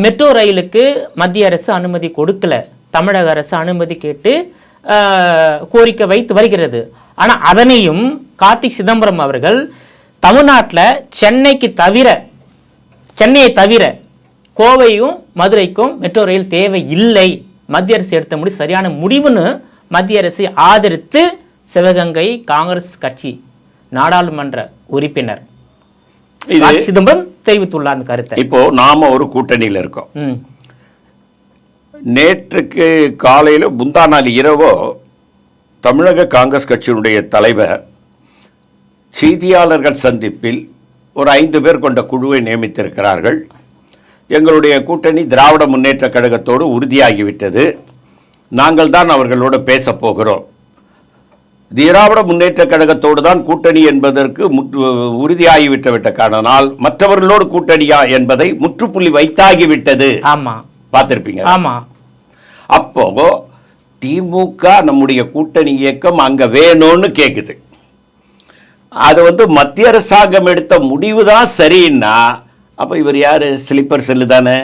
Metro ரயிலுக்கு மத்திய அரசு அனுமதி கொடுக்கல, தமிழக அரசு அனுமதி கேட்டு கோரிக்கை வைத்து வருகிறது. ஆனால் அதனையும் கார்த்தி சிதம்பரம் அவர்கள் தமிழ்நாட்டில் சென்னையை தவிர கோவையும் மதுரைக்கும் மெட்ரோ ரயில் தேவை இல்லை, மத்திய அரசு எடுத்த முடிவு சரியான முடிவுன்னு மத்திய அரசை ஆதரித்து சிவகங்கை காங்கிரஸ் கட்சி நாடாளுமன்ற உறுப்பினர் சிதம்பரம் தெரிவித்துள்ளார் அந்த கருத்தை. இப்போ நாம ஒரு கூட்டணியில் இருக்கோம். நேற்றுக்கு காலையில் முந்தா நாள் இரவோ தமிழக காங்கிரஸ் கட்சியினுடைய தலைவர் செய்தியாளர்கள் சந்திப்பில் ஒரு 5 பேர் கொண்ட குழுவை நியமித்திருக்கிறார்கள். எங்களுடைய கூட்டணி திராவிட முன்னேற்ற கழகத்தோடு உறுதியாகிவிட்டது, நாங்கள் தான் அவர்களோடு பேசப் போகிறோம், திராவிட முன்னேற்ற கழகத்தோடு தான் கூட்டணி என்பதற்கு உறுதியாகிவிட்ட காரணனால் மற்றவர்களோடு கூட்டணியா என்பதை முற்றுப்புள்ளி வைத்தாகிவிட்டது. ஆமா, பார்த்திருப்பீங்க. ஆமா. அப்போ திமுக நம்முடைய கூட்டணி இயக்கம் அங்க வேணும்னு கேக்குது. அது மத்திய அரசாங்கம் எடுத்த முடிவு தான் சரின்னா அப்ப இவர் யாரு? ஸ்லீப்பர் செல்லு தானே.